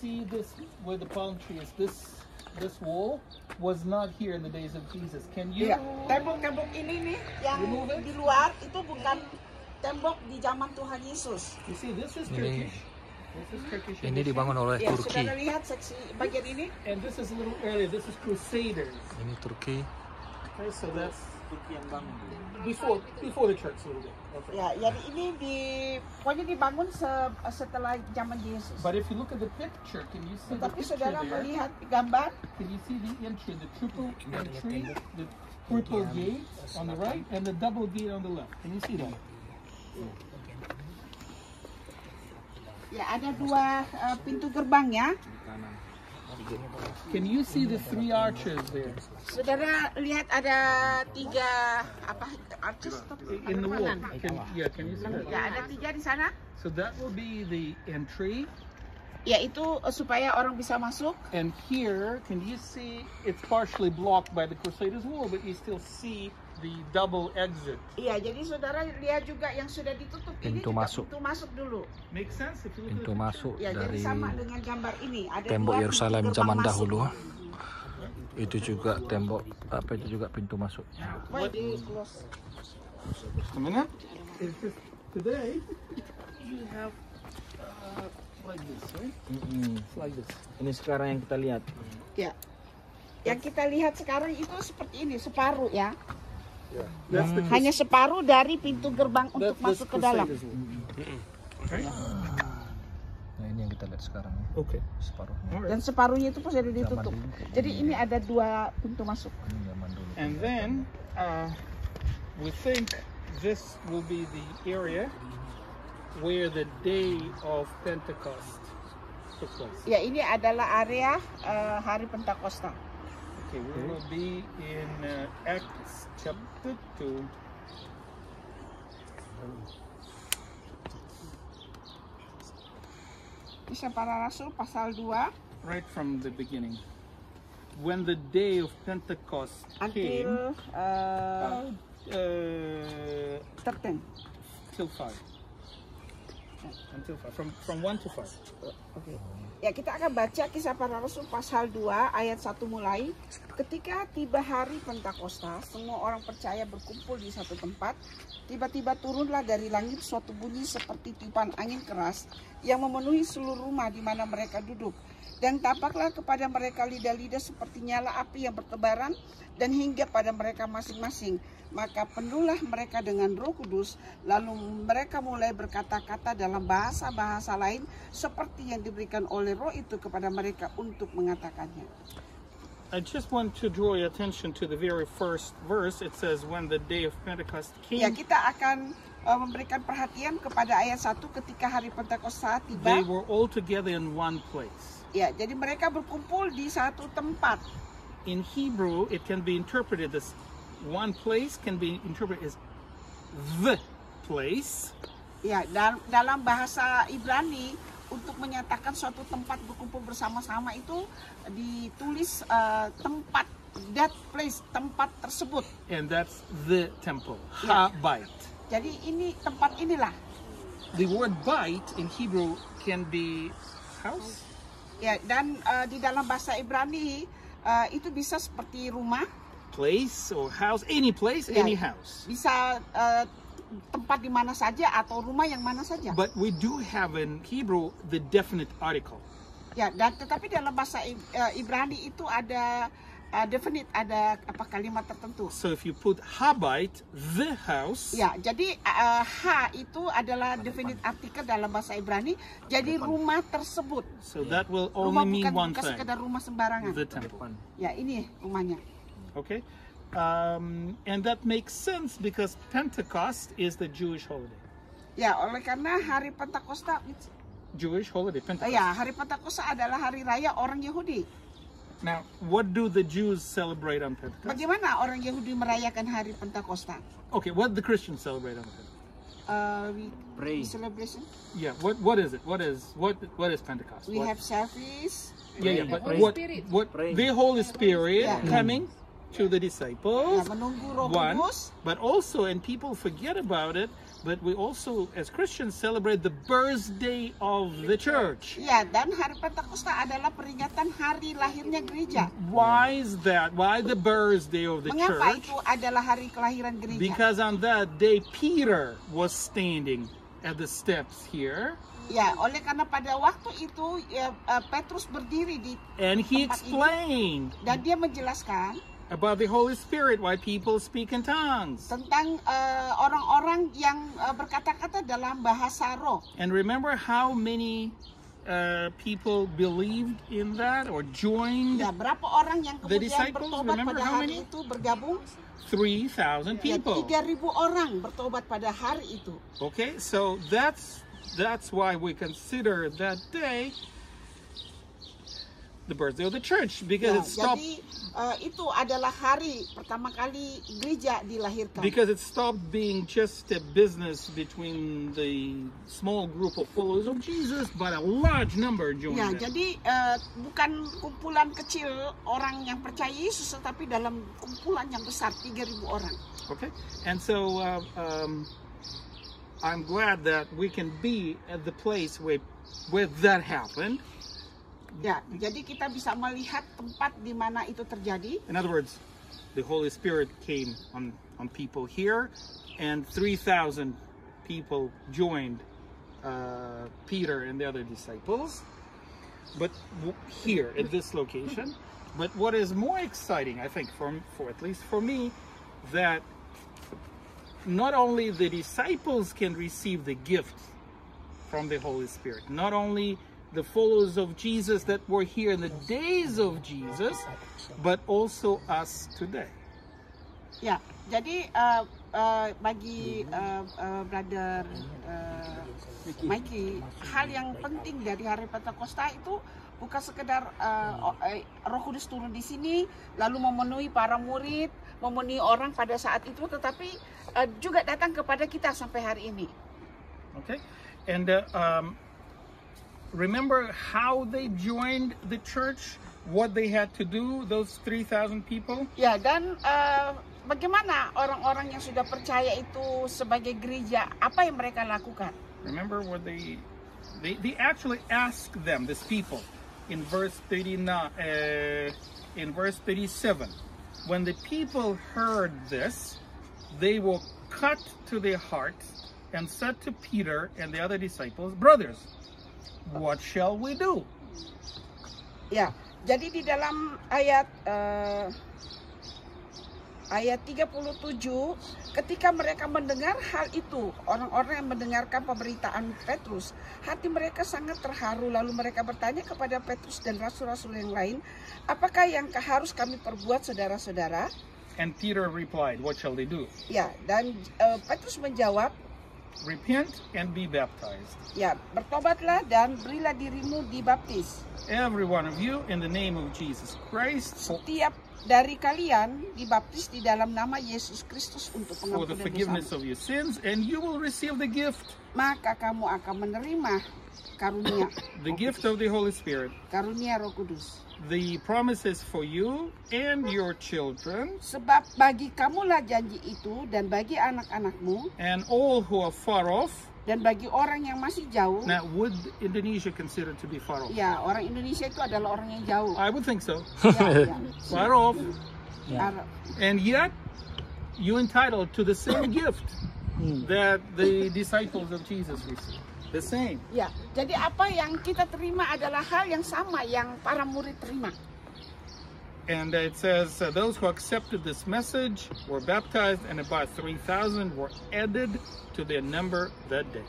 see this where the palm tree is? This wall was not here in the days of Jesus. Can you? Ya, tembok-tembok ini nih yang di luar itu bukan tembok di zaman Tuhan Yesus. You see, this is Turkish. This is Turkish. Ini dibangun oleh Ya, Turki. saudara lihat seksi bagian ini. And this is a little earlier. This is Crusaders. Ini Turki. Okay, so that's before the church a little bit. Okay. Ya, jadi ini pokoknya dibangun setelah zaman Yesus. But if you look at the picture, can you see the Tapi picture saudara there? melihat gambar, Can you see the entry, the triple entry, the triple gate on the right and the double gate on the left? Can you see that? ya ada dua pintu gerbangnya. Can you see the three arches there Saudara lihat ada tiga arches in the wall? Can you see that? Ya, ada tiga di sana. So that will be the entry. Yaitu supaya orang bisa masuk. And here, can you see it's partially blocked by the Crusaders wall, but you still see the double exit. Iya, jadi saudara lihat juga yang sudah ditutup ini Pintu juga masuk. pintu masuk dulu. Make sense if you look Pintu at the masuk Ya, jadi dari sama dengan gambar ini. Ada tembok dua Yerusalem pintu zaman gerbang masuk. dahulu. Itu juga tembok itu juga pintu masuk. Why di close? Just a minute. It's just today you have like this, right? It's like this. Ini sekarang yang kita lihat. Ya. Yang kita lihat sekarang itu seperti ini, separuh ya. That's the Hanya separuh dari pintu gerbang untuk masuk ke dalam. Crusaders wall. Okay. Nah, ini yang kita lihat sekarang. Okay. Separuhnya. All right. Dan separuhnya itu sudah ditutup. Jadi ini ada dua pintu masuk. Ini zaman dulu. And then we think this will be the area where the day of Pentecost took place. Ya, ini adalah area hari Pentakosta. Okay, we will be in Acts chapter 2. Kisah Para Rasul pasal 2 Right from the beginning. When the day of Pentecost came, until 13. till 5. Until 5. From 1 to 5. Oke. Ya, kita akan baca Kisah Para Rasul pasal 2 ayat 1 mulai. Ketika tiba hari Pentakosta, semua orang percaya berkumpul di satu tempat. Tiba-tiba turunlah dari langit suatu bunyi seperti tiupan angin keras yang memenuhi seluruh rumah di mana mereka duduk. Dan tampaklah kepada mereka lidah-lidah seperti nyala api yang bertebaran dan hinggap pada mereka masing-masing. Maka penuhlah mereka dengan Roh Kudus, lalu mereka mulai berkata-kata dalam bahasa-bahasa lain seperti yang diberikan oleh Roh itu kepada mereka untuk mengatakannya. I just want to draw your attention to the very first verse. It says, when the day of Pentecost Ya, came, kita akan memberikan perhatian kepada ayat 1 ketika hari Pentakosta tiba. they were all together in one place. Ya, jadi mereka berkumpul di satu tempat. In Hebrew, it can be interpreted as one place can be interpreted as the place. Ya, dalam bahasa Ibrani untuk menyatakan suatu tempat berkumpul bersama-sama itu ditulis tempat, that place, tempat tersebut. And that's the temple, Yeah. ha-bait. Jadi ini tempat inilah. The word bait in Hebrew can be house, Ya, dan di dalam bahasa Ibrani itu bisa seperti rumah, place, or house, any place, Yeah. any house. bisa tempat di mana saja atau rumah yang mana saja. But we do have in Hebrew the definite article. Ya, dan tetapi dalam bahasa Ibrani itu ada definite, ada kalimat tertentu. So if you put ha-bait, the house, Ya, jadi ha itu adalah definite artikel dalam bahasa Ibrani. Jadi rumah tersebut. so that will Rumah only mean bukan one thing, sekedar rumah sembarangan. the temple. Ya, ini rumahnya. Okay? And that makes sense because Pentecost is the Jewish holiday. Ya, oleh karena hari Pentakosta, Jewish holiday, Pentecost. ya hari Pentakosta adalah hari raya orang Yahudi. Now, what do the Jews celebrate on Pentecost? Bagaimana orang Yahudi merayakan hari Pentakosta? Okay, what do the Christians celebrate on Pentecost? We celebration. Yeah, what is it? What is Pentecost? We have service. Yeah, but Holy what Spirit. the Holy Spirit Yeah. coming to the Ya, disciples, menunggu Roh one, Kudus. but also, and people forget about it, but we also, as Christians, celebrate the birthday of the church. Ya, dan hari Pentakosta adalah peringatan hari lahirnya gereja. Why is that? Why the birthday of the Mengapa church? itu adalah hari kelahiran gereja? Because on that day, Peter was standing at the steps here. Ya, oleh karena pada waktu itu Petrus berdiri di And he tempat ini, explained dan dia menjelaskan about the Holy Spirit, why people speak in tongues. tentang orang-orang yang berkata-kata dalam bahasa roh. And remember how many people believed in that or joined? Ya, berapa orang yang The kemudian disciples, bertobat remember pada how hari many? itu bergabung? 3,000 Ya, people. 3.000 orang bertobat pada hari itu. Okay, so that's why we consider that day the birthday of the church, because Ya, it stopped jadi itu adalah hari pertama kali gereja dilahirkan. because it stopped being just a business between the small group of followers of Jesus, but a large number joined Ya, them. jadi bukan kumpulan kecil orang yang percaya Yesus, tetapi dalam kumpulan yang besar 3.000 orang. Okay, and so I'm glad that we can be at the place where that happened. Ya, jadi kita bisa melihat tempat di mana itu terjadi. In other words, the Holy Spirit came on people here, and 3,000 people joined Peter and the other disciples. But here at this location. But what is more exciting, I think, for at least for me, that not only the disciples can receive the gift from the Holy Spirit, not only the followers of Jesus that were here in the days of Jesus, but also us today. Ya, jadi bagi brother Mikey, hal yang penting dari hari Pentakosta itu bukan sekedar Roh Kudus turun di sini lalu memenuhi para murid, memenuhi orang pada saat itu, tetapi juga datang kepada kita sampai hari ini. Okay, and remember how they joined the church, what they had to do, those 3,000 people? Ya, dan bagaimana orang-orang yang sudah percaya itu sebagai gereja, apa yang mereka lakukan? Remember what they actually asked them, these people, in verse 39, in verse 37. When the people heard this, they were cut to their hearts and said to Peter and the other disciples, "Brothers, what shall we do?" Ya, jadi di dalam ayat 37, ketika mereka mendengar hal itu, orang-orang yang mendengarkan pemberitaan Petrus, hati mereka sangat terharu, lalu mereka bertanya kepada Petrus dan rasul-rasul yang lain, apakah yang harus kami perbuat, saudara-saudara? And Peter replied, "What shall they do?" Ya, dan Petrus menjawab, "Repent and be baptized, ya, bertobatlah dan berilah dirimu dibaptis. every one of you, in the name of Jesus Christ, Setiap dari kalian dibaptis di dalam nama Yesus Kristus untuk for the pengampunan forgiveness dosa. of your sins, and you will receive the gift, Maka kamu akan menerima karunia, the gift of the Holy Spirit. karunia Roh Kudus. The promise is for you and your children, Sebab bagi kamulah janji itu, dan bagi anak-anakmu, and all who are far off." dan bagi orang yang masih jauh. Now, would Indonesia consider to be far off? Ya, orang Indonesia itu adalah orang yang jauh. I would think so. Ya, ya. Far off. Ar- And yet, you entitled to the same gift that the disciples of Jesus received. The same. Ya, jadi apa yang kita terima adalah hal yang sama yang para murid terima. And it says, those who accepted this message were baptized, and about 3,000 were added to their number that day.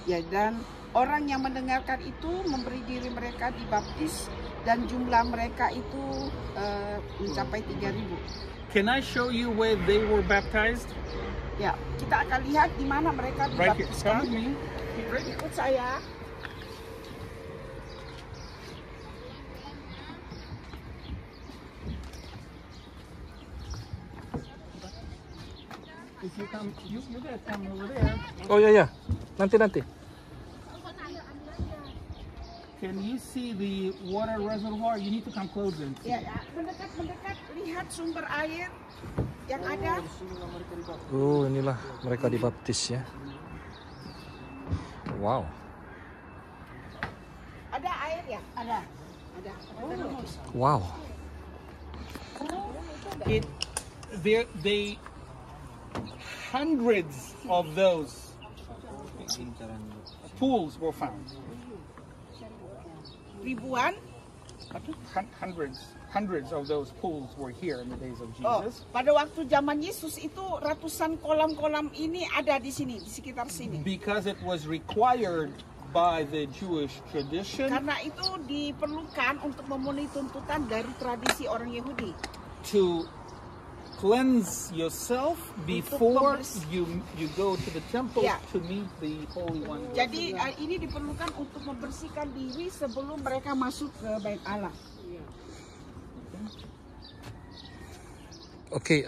Ya, dan orang yang mendengarkan itu memberi diri mereka dibaptis, dan jumlah mereka itu mencapai 3.000. Can I show you where they were baptized? Ya, kita akan lihat di mana mereka Right here. Come dibaptiskan. with me. Right here. Ikut saya. If you come, you guys come over there. Oh ya, nanti. Can you see the water reservoir? You need to come closer and see. Ya, mendekat, lihat sumber air yang ada. Oh, inilah mereka dibaptis ya. Wow. Ada air ya? Ada. Wow. They hundreds of those pools were found. Ribuan. Hundreds of those pools were here in the days of Oh, Jesus. pada waktu zaman Yesus itu ratusan kolam-kolam ini ada di sini, di sekitar sini. Because it was required by the Jewish tradition Karena itu diperlukan untuk memenuhi tuntutan dari tradisi orang Yahudi. to cleanse yourself before you go to the temple Ya. to meet the Holy One. Jadi ini diperlukan untuk membersihkan diri sebelum mereka masuk ke Bait Allah. Oke,